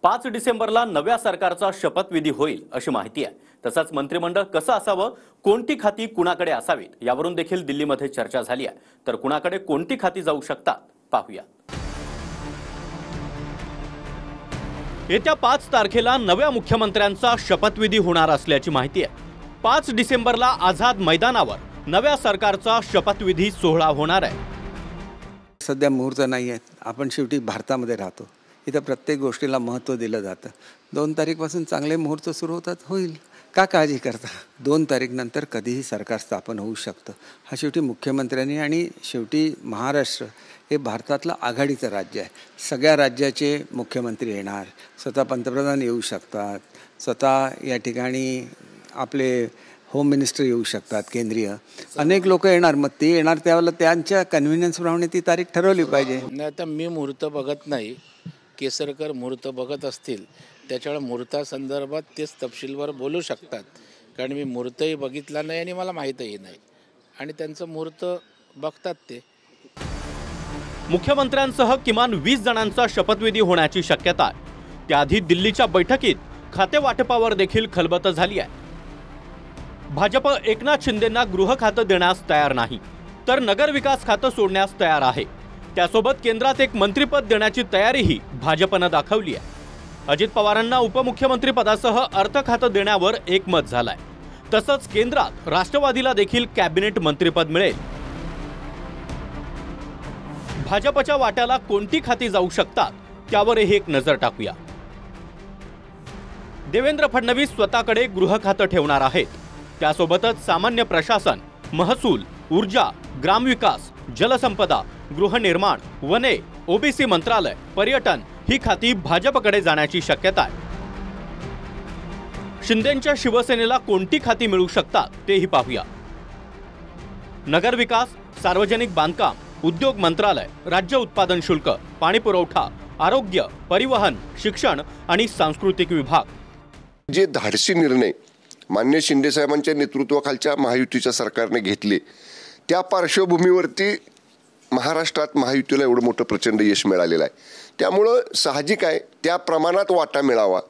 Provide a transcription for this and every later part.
5 डिसेंबरला नव्या सरकारचा शपथविधी होईल अशी माहिती आहे। तसंच मंत्रिमंडळ कसं असावं, कोणती खाती कुणाकडे असावीत यावरून देखील दिल्लीमध्ये चर्चा झाली आहे। तर कुणाकडे कोणती खाती जाऊ शकतात पाहूया। येत्या 5 तारखेला नव्या मुख्यमंत्र्यांचा शपथविधी होणार असल्याची माहिती आहे। 5 डिसेंबरला आझाद मैदानावर नव्या सरकारचा शपथविधी सोहळा होणार आहे। सध्या मुहूर्त नाही आहेत। आपण शेवटी भारतामध्ये राहतो, इथं प्रत्येक गोष्टीला महत्त्व दिलं जातं। 2 तारीखपासून चांगले मुहूर्त सुरू होतात, होईल का काळजी करता। 2 तारीखनंतर कधीही सरकार स्थापन होऊ शकतं। हा शेवटी मुख्यमंत्र्यांनी आणि शेवटी महाराष्ट्र हे भारतातलं आघाडीचं राज्य आहे। सगळ्या राज्याचे मुख्यमंत्री येणार, स्वतः पंतप्रधान येऊ शकतात, स्वतः या ठिकाणी आपले होम मिनिस्टर येऊ शकतात, केंद्रीय अनेक लोक येणार। मग ते येणार त्यावेळेला त्यांच्या कन्व्हिनियन्सप्रमाणे ती तारीख ठरवली पाहिजे। नाही तर मी मुहूर्त बघत नाही, केसरकर मुहूर्त बघत असतील त्याच्यामुळे मुहूर्तासंदर्भात तेच तपशीलवार बोलू शकतात, कारण मी मुहूर्तही बघितला नाही आणि मला माहीतही नाही, आणि त्यांचं मुहूर्त बघतात ते। मुख्यमंत्र्यांसह किमान 20 जणांचा शपथविधी होण्याची शक्यता आहे। त्याआधी दिल्लीच्या बैठकीत खाते वाटपावर देखील खलबत झाली आहे। भाजप एकनाथ शिंदेंना गृह खातं देण्यास तयार नाही, तर नगर विकास खातं सोडण्यास तयार आहे। त्यासोबत केंद्रात एक मंत्रिपद देण्याची तयारीही भाजपने दाखवली आहे। अजित पवारांना उपमुख्यमंत्री पदासह अर्थ खातं देण्यावर एकमत झालंय। तसंच केंद्रात राष्ट्रवादीला देखील कॅबिनेट मंत्रिपद मिळेल। भाजपच्या वाट्याला कोणती खाती जाऊ शकतात त्यावरही एक नजर टाकूया। देवेंद्र फडणवीस स्वतःकडे गृह खातं ठेवणार आहेत। त्यासोबतच सामान्य प्रशासन, महसूल, ऊर्जा, ग्रामविकास, जलसंपदा, गृहनिर्माण, वने, ओबीसी मंत्रालय, पर्यटन ही खाती भाजपकडे जाण्याची शक्यता आहे। शिंदेंच्या शिवसेनेला कोणती खाती मिळू शकतात तेही पाहूया। नगरविकास, सार्वजनिक बांधकाम, उद्योग मंत्रालय, राज्य उत्पादन शुल्क, पाणी पुरवठा, आरोग्य, परिवहन, शिक्षण आणि सांस्कृतिक विभाग। जे धाडसी निर्णय मान्य शिंदे साहेबांच्या नेतृत्वाखालच्या महायुतीच्या सरकारने घेतले, त्या पार्श्वभूमीवरती महाराष्ट्रात महायुतीला एवढं मोठं प्रचंड यश मिळालेलं आहे। त्यामुळं साहजिक आहे त्या प्रमाणात वाटा मिळावा,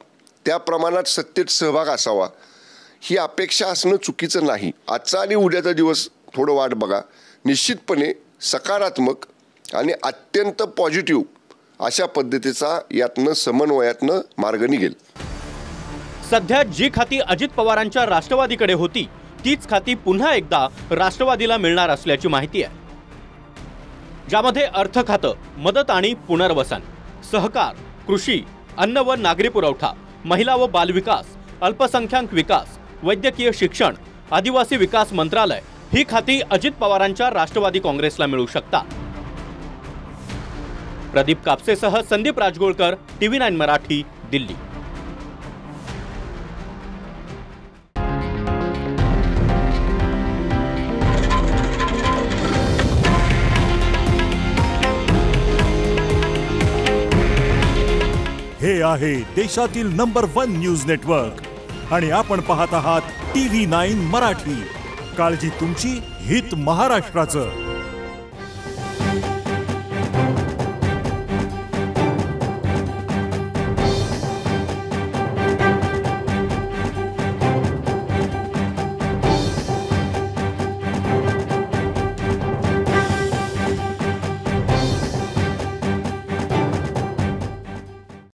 त्या प्रमाणात सत्तेत सहभाग असावा ही अपेक्षा असणं चुकीचं नाही। आजचा आणि उद्याचा दिवस थोडं वाट बघा, निश्चितपणे सकारात्मक आणि अत्यंत पॉझिटिव्ह अशा पद्धतीचा यातनं समन्वयातनं मार्ग निघेल। सध्या जी खाती अजित पवारांच्या राष्ट्रवादीकडे होती तीच खाती पुन्हा एकदा राष्ट्रवादीला मिळणार असल्याची माहिती आहे। ज्यामध्ये अर्थ खातं, मदत आणि पुनर्वसन, सहकार, कृषी, अन्न व नागरी पुरवठा, महिला व बालविकास, अल्पसंख्याक विकास, वैद्यकीय शिक्षण, आदिवासी विकास मंत्रालय ही खाती अजित पवारांच्या राष्ट्रवादी काँग्रेसला मिळू शकतात। प्रदीप कापसेसह संदीप राजगोळकर, TV9 मराठी, दिल्ली। हे आहे देशातील नंबर 1 न्यूज नेटवर्क आणि आपण पाहत आहात TV9 मराठी। काळजी तुमची, हित महाराष्ट्राचं।